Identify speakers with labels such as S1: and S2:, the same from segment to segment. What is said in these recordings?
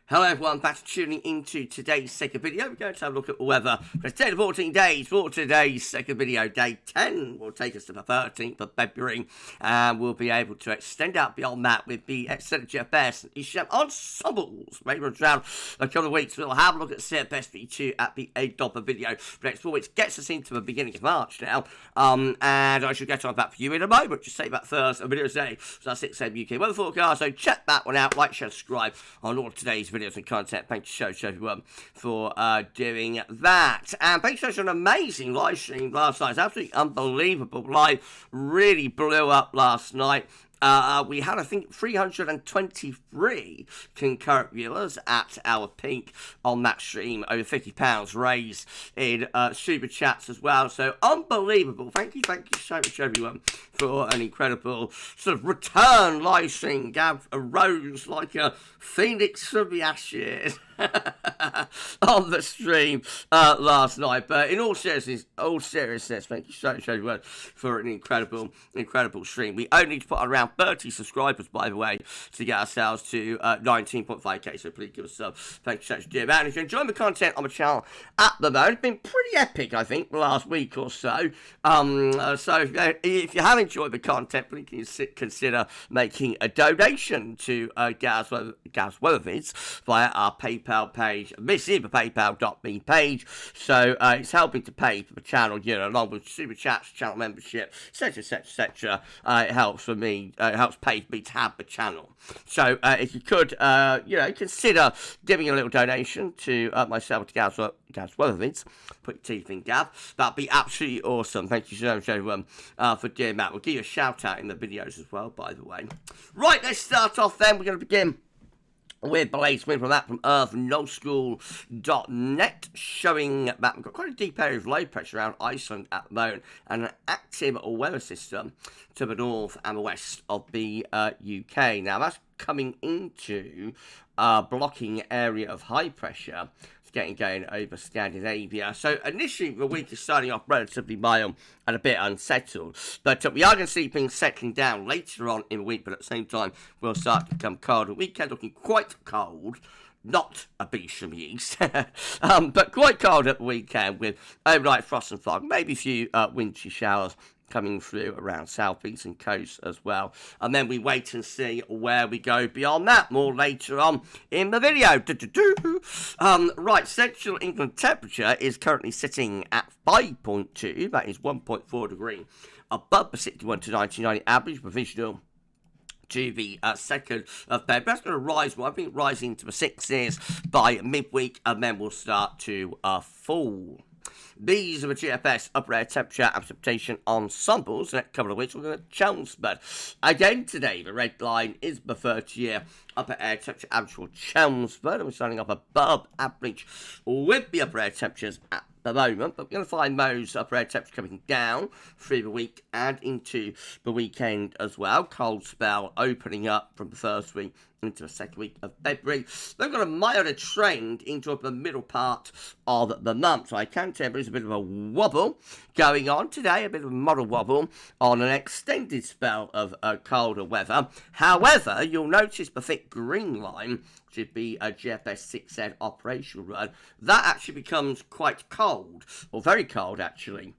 S1: Hello everyone, thanks for tuning into today's second video. We're going to have a look at the weather for 10 to 14 days for today's second video. Day 10 will take us to the 13th of February, and we'll be able to extend out beyond that with the extended GFS and ECM ensembles. Maybe around a couple of weeks, we'll have a look at CFS V2 at the end of the video for the next 4 weeks. Gets us into the beginning of March now, and I shall get on that for you in a moment. Just say that first, a video today, so that's 6am UK weather forecast, so check that one out, like, share, subscribe on all of today's videos and content. Thank you so everyone for doing that, and thanks for an amazing live stream last night. It's absolutely unbelievable. Live really blew up last night. We had, I think, 323 concurrent viewers at our peak on that stream. Over £50 raised in super chats as well. So unbelievable. Thank you so much, everyone, for an incredible sort of return live stream. Gav arose like a phoenix from the ashes on the stream last night. But in all seriousness, thank you so much, everyone, for an incredible stream. We only need to put on around 30 subscribers, by the way, to get ourselves to 19.5k, so please give us a sub. Thank you so much, dear man. If you're enjoying the content on the channel at the moment, it's been pretty epic, I think, the last week or so. So if you have enjoyed the content, please consider making a donation to GavsWeatherVids via our PayPal page. This is the PayPal.me page, so it's helping to pay for the channel, along with super chats, channel membership, etc. It helps for me. It helps pay for me to have the channel. So if you could, consider giving a little donation to myself, to GavsWeatherVids. Put your teeth in, Gav. That'd be absolutely awesome. Thank you so much, everyone, for doing that. We'll give you a shout out in the videos as well, by the way. Right, let's start off then. We're going to begin with the latest wind from that from earthnoschool.net, showing that we've got quite a deep area of low pressure around Iceland at the moment, and an active weather system to the north and the west of the UK. Now that's coming into a blocking area of high pressure. Getting going over Scandinavia. So initially the week is starting off relatively mild and a bit unsettled, but we are going to see things settling down later on in the week, but at the same time we'll start to become colder. Weekend looking quite cold, not a beast from the east, but quite cold at the weekend with overnight frost and fog, maybe a few wintry showers coming through around southeastern coast as well. And then we wait and see where we go beyond that. More later on in the video. Right, central England temperature is currently sitting at 5.2. That is 1.4 degrees above the 61 to 1990 average provisional to the 2nd of February. That's going to rise more. I think rising to the 6s by midweek, and then we'll start to fall. These are the GFS upper air temperature and precipitation ensembles. The next couple of weeks, we're going to Chelmsford. Again today, the red line is the 30-year upper air temperature average for Chelmsford, and we're starting off above average with the upper air temperatures at the moment, but we're going to find those upper air temperatures coming down through the week and into the weekend as well. Cold spell opening up from the first week into the second week of February. They've got a milder trend into the middle part of the month. So I can tell there's a bit of a wobble going on today, a bit of a model wobble on an extended spell of colder weather. However, you'll notice the thick green line, which would be a GFS 06z operational run, that actually becomes quite cold, or very cold actually,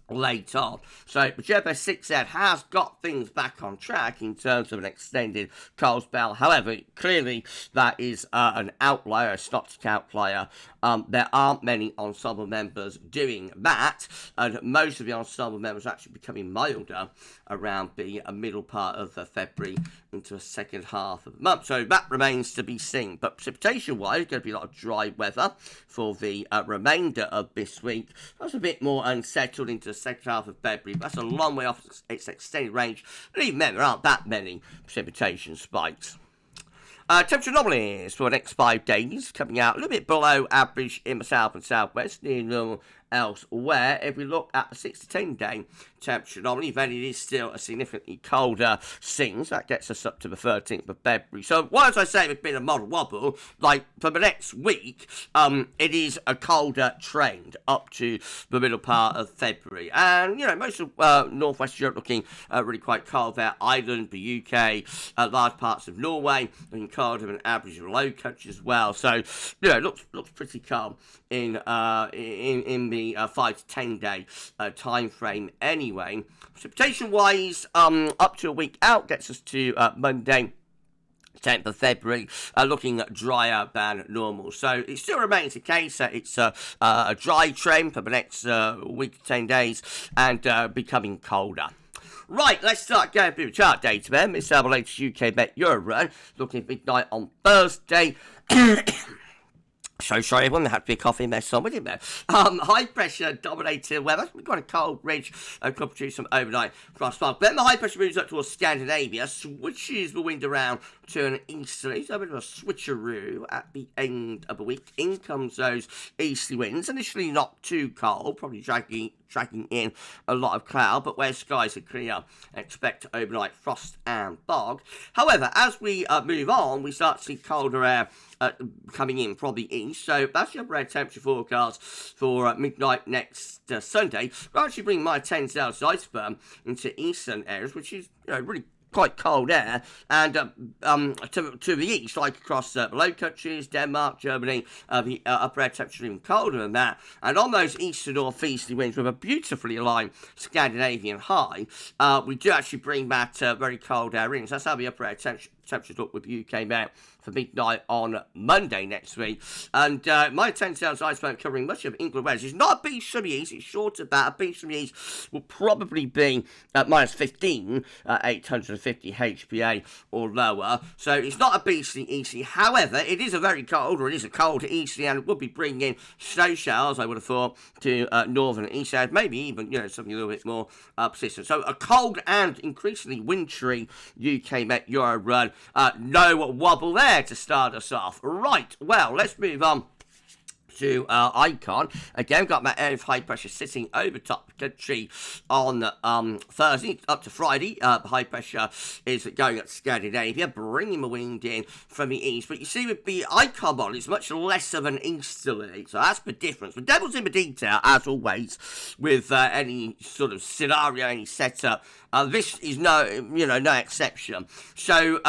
S1: late on. So the GFS 06z has got things back on track in terms of an extended cold spell. However, clearly that is an outlier, a static outlier. There aren't many ensemble members doing that, and most of the ensemble members are actually becoming milder around the middle part of February into the second half of the month. So that remains to be seen. But precipitation-wise, there's going to be a lot of dry weather for the remainder of this week. That's a bit more unsettled into the second half of February. That's a long way off its extended range. And even then, there aren't that many precipitation spikes. Temperature anomalies for the next 5 days, coming out a little bit below average in the south and southwest, near normal elsewhere. If we look at the 6 to 10 day temperature anomaly, then it is still a significantly colder scene. So that gets us up to the 13th of February. So whilst I say it's been a model wobble, like for the next week, it is a colder trend up to the middle part of February. And, you know, most of Northwest Europe looking really quite cold there. Ireland, the UK, large parts of Norway looking colder than average of low country as well. So, you know, looks pretty calm in the 5 to 10 day time frame anyway. Precipitation wise, up to a week out gets us to Monday, 10th of February, looking drier than normal. So it still remains the case that it's a dry trend for the next week to 10 days and becoming colder. Right, let's start going through the chart data then. This is our latest UK Met Euro run, looking at midnight on Thursday. So sorry everyone, there had to be a coffee in there somewhere, didn't there? High pressure dominated weather. We've got a cold ridge could produce some overnight frost fog. Then the high pressure moves up towards Scandinavia, switches the wind around to an easterly, so a bit of a switcheroo at the end of the week. In comes those easterly winds, initially not too cold, probably dragging in a lot of cloud, but where skies are clear, expect overnight frost and fog. However, as we move on, we start to see colder air coming in from the east, so that's your upper air temperature forecast for midnight next Sunday. We're actually bringing my 10 Celsius iceberg into eastern areas, which is, you know, really quite cold air, and to the east, like across the Low Countries, Denmark, Germany, the upper air temperature even colder than that. And on those east to northeasterly winds with a beautifully aligned Scandinavian high, we do actually bring that very cold air in. So that's how the upper air temperatures look with the UK Met for midnight on Monday next week. And my 10 Celsius iceberg covering much of England West. It's not a beach from the east, it's short of that. A beach from the east will probably be at minus 15, 850 HPA or lower. So it's not a beastly easterly. However, it is a very cold, or it is a cold easterly, and it would be bringing in snow showers, I would have thought, to northern and east areas, maybe even, you know, something a little bit more persistent. So a cold and increasingly wintry UK Met Euro run. No wobble there to start us off. Right, well, let's move on to Icon. Again, got my area of high pressure sitting over top the country on Thursday up to Friday. High pressure is going at Scandinavia, bringing the wind in from the east. But you see, with the Icon model, it's much less of an easterly, so that's the difference. The devil's in the detail, as always, with any sort of scenario, any setup. This is no exception. So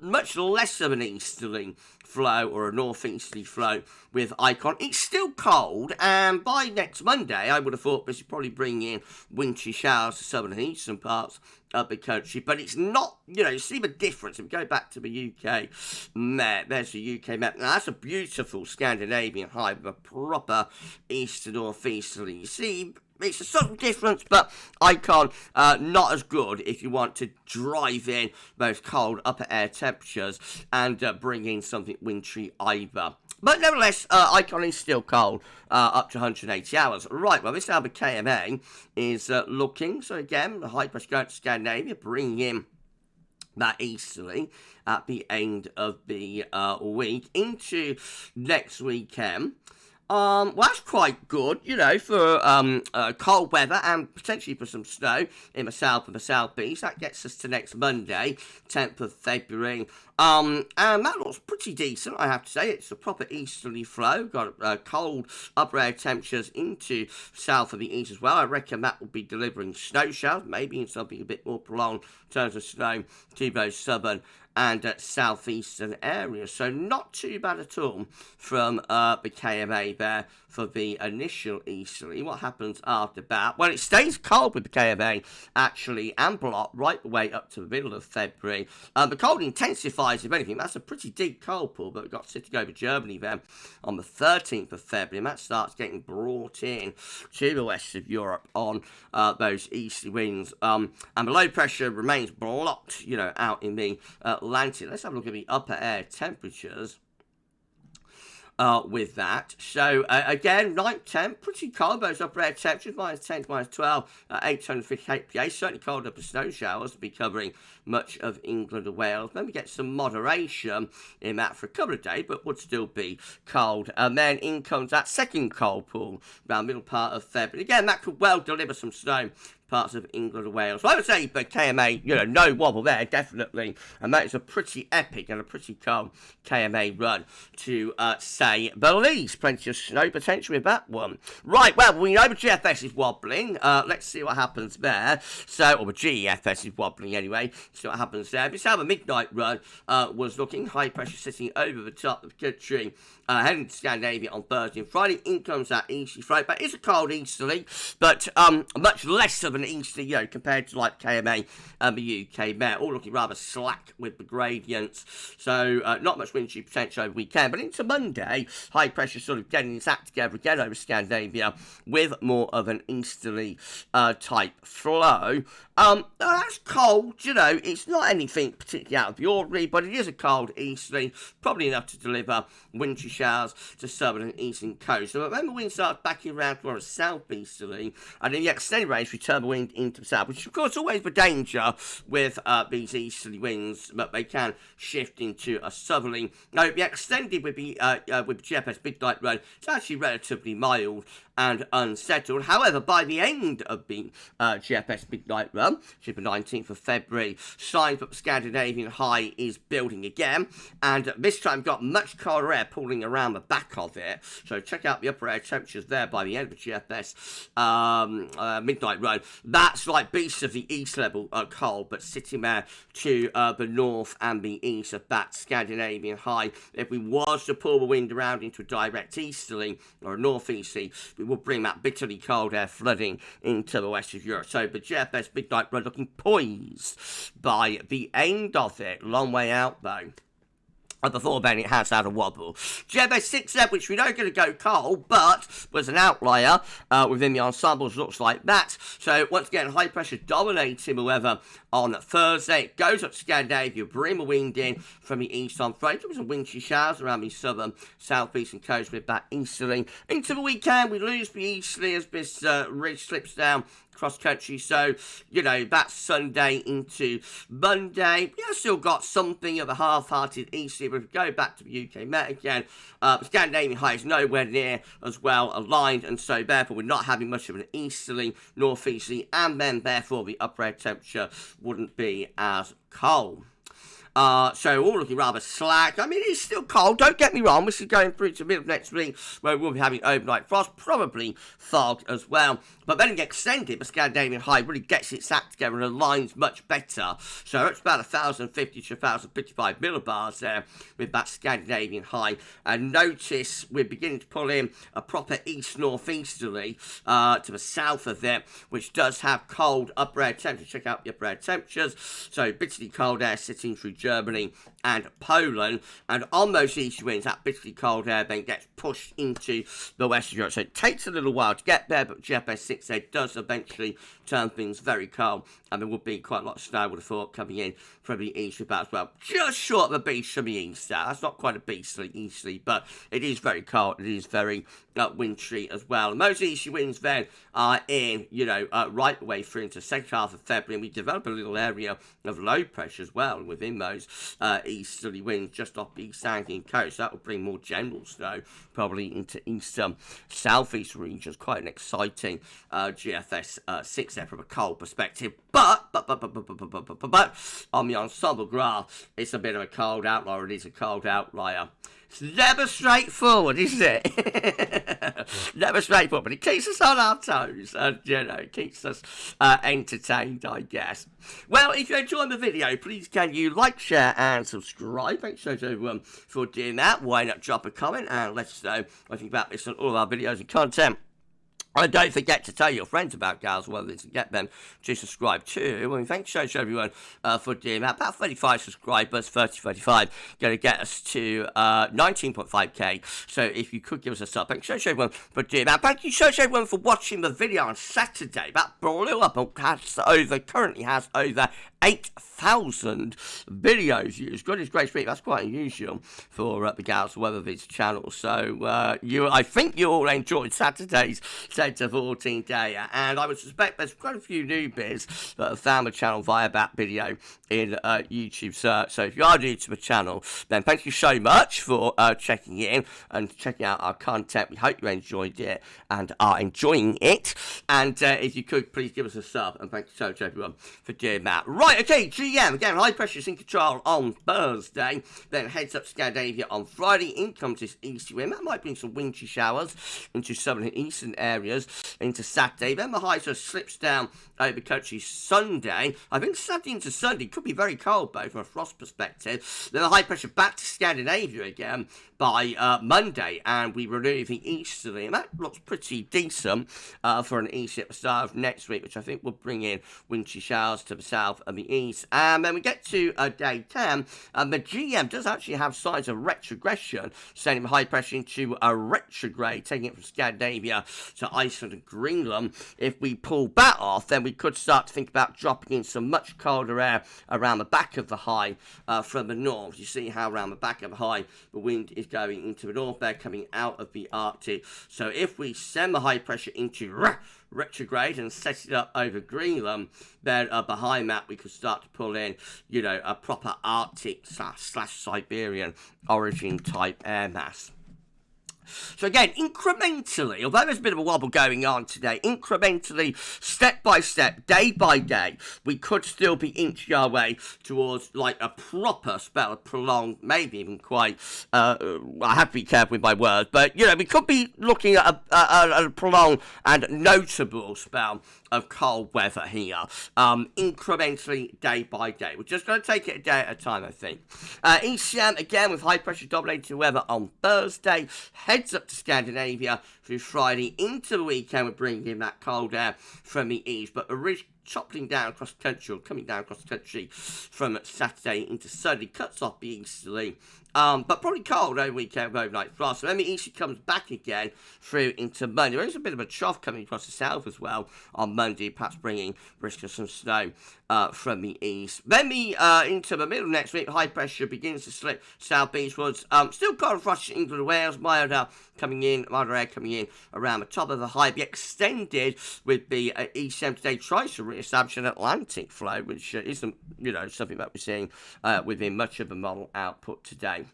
S1: much less of an easterly flow or a northeasterly flow with Icon. It's still cold, and by next Monday, I would have thought this would probably bring in wintry showers to southern and eastern parts of the country, but it's not, you know, you see the difference. If we go back to the UK Met, there's the UK Met. Now, that's a beautiful Scandinavian high with a proper east to northeasterly. You see, it's a subtle difference, but Icon not as good if you want to drive in those cold upper air temperatures and bring in something wintry either. But nevertheless, Icon is still cold, up to 180 hours. Right, well, this is how the KMA is looking. So again, the high pressure going to Scandinavia, bringing in that easterly at the end of the week into next weekend. Well, that's quite good, you know, for cold weather and potentially for some snow in the south and the southeast. That gets us to next Monday, 10th of February. And that looks pretty decent, I have to say. It's a proper easterly flow. Got cold upper air temperatures into south of the east as well. I reckon that will be delivering snow showers, maybe in something a bit more prolonged in terms of snow to those southern and southeastern areas. So not too bad at all from the KMA there for the initial easterly. What happens after that? Well, it stays cold with the KMA, actually, and block right the way up to the middle of February. The cold intensifies, if anything. That's a pretty deep cold pool, but we've got sitting over Germany then on the 13th of February, and that starts getting brought in to the west of Europe on those easterly winds. And the low pressure remains blocked, you know, out in the Atlantic. Let's have a look at the upper air temperatures. with that. So, again, night temp, pretty cold. Those upper air temperatures, -10 to -12, 858 PA. Certainly cold up with snow showers to be covering much of England and Wales. Then we get some moderation in that for a couple of days, but would still be cold. And then in comes that second cold pool around middle part of February. Again, that could well deliver some snow parts of England and Wales. So I would say, but KMA, no wobble there, definitely. And that is a pretty epic and a pretty calm KMA run, to say the least. Plenty of snow potential with that one. Right, well, we know the GFS is wobbling. Let's see what happens there. So, or the GFS is wobbling anyway. See what happens there. This is how the midnight run was looking. High pressure sitting over the top of the country. Heading to Scandinavia on Thursday and Friday. In comes that easterly flow. But it's a cold easterly, but much less of an easterly, compared to like KMA and the UK Met. All looking rather slack with the gradients. So not much wind shear potential over the weekend. But into Monday, high pressure sort of getting its act together again over Scandinavia with more of an easterly type flow. That's cold, it's not anything particularly out of the ordinary, but it is a cold easterly, probably enough to deliver wintry showers to southern and eastern coast. So remember, wind starts backing around to a southeasterly, and in the extended range, we turn the wind into the south, which is, of course, always the danger with these easterly winds, but they can shift into a southerly. Now, the extended with the GFS Big Night Run, it's actually relatively mild and unsettled. However, by the end of the GFS Big Night Run, which is the 19th of February, signs that the Scandinavian high is building again, and this time got much colder air pulling around the back of it. So check out the upper air temperatures there by the end of the GFS midnight run. That's like beasts of the east level cold, but sitting there to the north and the east of that Scandinavian high. If we was to pull the wind around into a direct easterly or a northeasterly, we will bring that bitterly cold air flooding into the west of Europe. So the GFS midnight run looking poised by the end of it. Long way out though. And before then, it has had a wobble. GFS 06z, which we know is going to go cold, but was an outlier within the ensembles, looks like that. So, once again, high pressure dominating the weather on Thursday. It goes up to Scandinavia, bring the wind in from the east on Friday. There was some wintry showers around the southern, southeastern coast with that easterly. Into the weekend, we lose the easterly as this ridge slips down cross country. So, that's Sunday into Monday. We have still got something of a half-hearted easterly, but if we go back to the UK Met again, the Scandinavian high is nowhere near as well aligned, and so therefore we're not having much of an easterly, northeasterly, and then therefore the upper air temperature wouldn't be as cold. So all looking rather slack. I mean, it's still cold, don't get me wrong. This is going through to the middle of next week where we'll be having overnight frost, probably fog as well. But then it extended, the Scandinavian high really gets its act together and aligns much better. So it's about 1,050 to 1,055 millibars there with that Scandinavian high. And notice we're beginning to pull in a proper east-northeasterly to the south of it, which does have cold upper air temperatures. Check out the upper air temperatures. So bitterly cold air sitting through Germany and Poland, and on those east winds, that bitterly cold air then gets pushed into the west of Europe. So it takes a little while to get there, but GFS 06z does eventually turn things very cold, and there will be quite a lot of snow, I would have thought, coming in from the east with that as well. Just short of a beast from the east. That's not quite a beastly easterly, but it is very cold. It is very wintry as well. And those easterly winds then are in, right the way through into the second half of February, and we develop a little area of low pressure as well within those easterly winds just off the East Anglian coast. That will bring more general snow probably into eastern southeast regions. Quite an exciting GFS 06z from a cold perspective. But on the ensemble graph, it's a bit of a cold outlier. It is a cold outlier. It's never straightforward, is it? Never straightforward, but it keeps us on our toes and, it keeps us entertained, I guess. Well, if you enjoyed the video, please can you like, share, and subscribe. Thanks so much, everyone, for doing that. Why not drop a comment and let us know what you think about this on all of our videos and content. And don't forget to tell your friends about GavsWeatherVids and get them to subscribe too. And thanks so much, everyone, for doing that. About 35 subscribers, 35, going to get us to 19.5k. So if you could give us a sub, thanks so much, everyone, for doing that. Thank you so much, everyone, for watching the video on Saturday. That blew up and currently has over 8,000 videos views. Goodness gracious, that's quite unusual for the GavsWeatherVids channel. So I think you all enjoyed Saturday's 10 to 14 day, and I would suspect there's quite a few newbies that have found the channel via that video in YouTube search. So if you are new to the channel, then thank you so much for checking in and checking out our content. We hope you enjoyed it and are enjoying it. And if you could, please give us a sub. And thank you so much, everyone, for doing that. Right, okay, GM, again, high pressure in control on Thursday. Then heads up Scandinavia on Friday. In comes this easty wind. That might bring some wintry showers into southern and eastern areas into Saturday. Then the high sort of slips down over the country Sunday. I think Saturday into Sunday could be very cold, though, from a frost perspective. Then the high pressure back to Scandinavia again by Monday, and we remove the easterly, and that looks pretty decent for an easty at the start of next week, which I think will bring in wintry showers to the south and the east. And then we get to day 10, and the GM does actually have signs of retrogression, sending high pressure into a retrograde, taking it from Scandinavia to Iceland and Greenland. If we pull that off, then we could start to think about dropping in some much colder air around the back of the high from the north. You see how around the back of the high the wind is going into the north there, coming out of the Arctic. So if we send the high pressure into retrograde and set it up over Greenland, then behind that we could start to pull in, you know, a proper Arctic slash Siberian origin type air mass. So again, incrementally, although there's a bit of a wobble going on today, incrementally, step by step, day by day, we could still be inching our way towards like a proper spell of prolonged, maybe even quite, I have to be careful with my words, but, you know, we could be looking at a prolonged and notable spell of cold weather here, incrementally, day by day. We're just going to take it a day at a time, I think. ECM, again, with high pressure dominating weather on Thursday, heads up to Scandinavia through Friday into the weekend. We're bringing in that cold air from the east, but chopping down across the country, or coming down across the country from Saturday into Sunday, cuts off the easterly, but probably cold over weekend with overnight frost. So then the easterly comes back again through into Monday. There is a bit of a trough coming across the south as well on Monday, perhaps bringing risk of some snow from the east. Then into the middle of next week, high pressure begins to slip southeastwards. Still cold and frosty in England and Wales, milder air coming in around the top of the high. Be extended with the ECM today tries to re-establish an Atlantic flow, which isn't, you know, something that we're seeing within much of the model output today.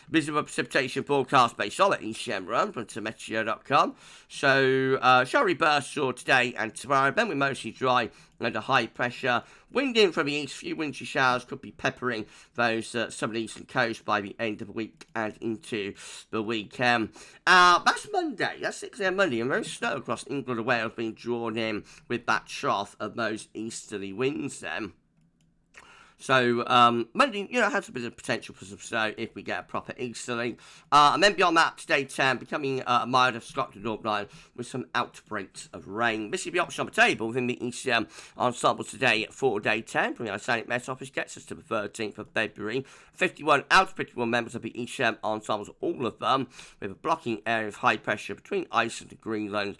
S1: Visible precipitation forecast based on that ECM run from meteo.com. So, showery bursts for today and tomorrow. Then we're mostly dry under high pressure. Wind in from the east, few wintry showers could be peppering those southern eastern coast by the end of the week and into the weekend. That's Monday. That's 6 a.m. Monday, and very snow across England and Wales being drawn in with that trough of those easterly winds then. So, Monday, you know, has a bit of potential for some snow if we get a proper easterly. And then beyond that, today 10, becoming a milder Scotland North line with some outbreaks of rain. This is the option on the table within the ECM ensembles today for day 10. From the Icelandic Met Office gets us to the 13th of February. 51 out of 51 members of the ECM ensembles, all of them, with a blocking area of high pressure between Iceland and Greenland,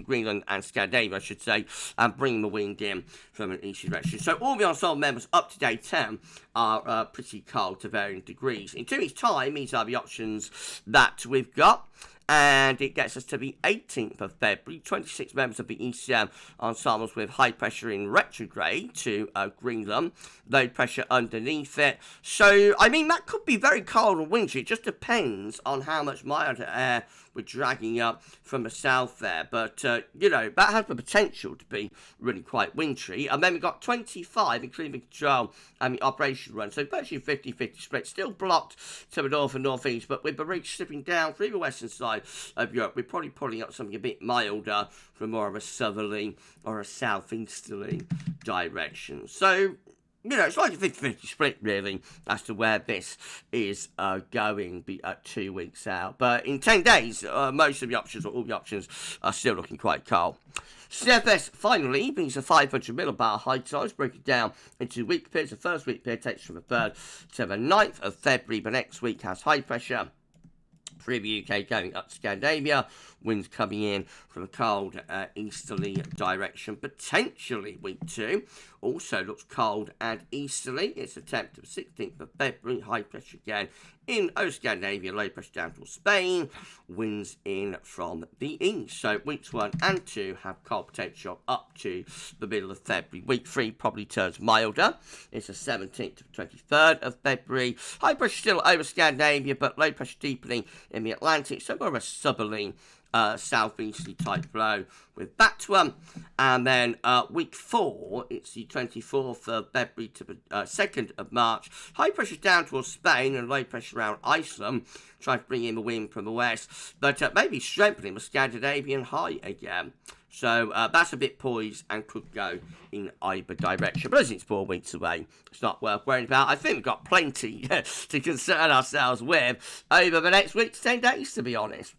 S1: Greenland and Scandinavia, I should say, and bringing the wind in from an eastern direction. So all the ensemble members up to day 10 are pretty cold to varying degrees. In 2 weeks' time, these are the options that we've got. And it gets us to the 18th of February. 26 members of the ECM ensembles with high pressure in retrograde to Greenland. Low pressure underneath it. So, I mean, that could be very cold and wintry. It just depends on how much milder air we're dragging up from the south there. But, you know, that has the potential to be really quite wintry. And then we've got 25, including the control and the operation run. So, virtually 50-50 split. Still blocked to the north and northeast, but with the ridge slipping down through the western side of Europe, we're probably pulling up something a bit milder from more of a southerly or a southeasterly direction. So, you know, it's like a 50-50 split, really, as to where this is going 2 weeks out. But in 10 days, most of the options, or all the options, are still looking quite cold. CFS, finally, brings a 500 millibar high tides, break it down into week periods. The first week period takes from the 3rd to the 9th of February. The next week has high pressure Through the UK going up to Scandinavia, winds coming in from a cold easterly direction, potentially week 2. Also looks cold and easterly. It's the 10th of 16th of February. High pressure again in Scandinavia, low pressure down towards Spain. Winds in from the east. So weeks 1 and 2 have cold potential up to the middle of February. Week 3 probably turns milder. It's the 17th to 23rd of February. High pressure still over Scandinavia, but low pressure deepening in the Atlantic. So more of a southerly southeasterly type flow with that one. And then week 4, it's the 24th of February to the 2nd of March. High pressure down towards Spain and low pressure around Iceland. Trying to bring in the wind from the west, but maybe strengthening the Scandinavian high again. So that's a bit poised and could go in either direction. But as it's 4 weeks away, it's not worth worrying about. I think we've got plenty to concern ourselves with over the next week to 10 days, to be honest.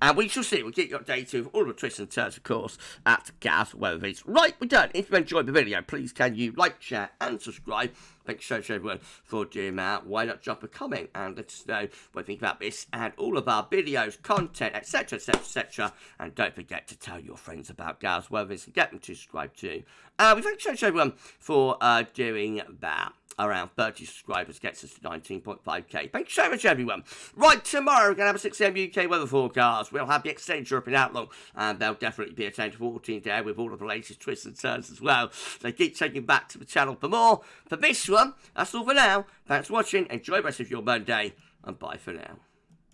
S1: And we shall see. We'll keep you updated with all the twists and turns, of course, at GavsWeatherVids. Right, we're done. If you enjoyed the video, please can you like, share, and subscribe. Thanks so much, everyone, for doing that. Why not drop a comment and let us know what you think about this and all of our videos, content, etc., etc., etc. And don't forget to tell your friends about GavsWeatherVids and get them to subscribe too. We thank so much, everyone, for doing that. Around 30 subscribers gets us to 19.5k. Thanks so much, everyone. Right, tomorrow we're going to have a 6 a.m. UK weather forecast. We'll have the extended European outlook, and there'll definitely be a 10 to 14 day with all of the latest twists and turns as well. So keep checking back to the channel for more. For this one, that's all for now. Thanks for watching. Enjoy the rest of your Monday, and bye for now.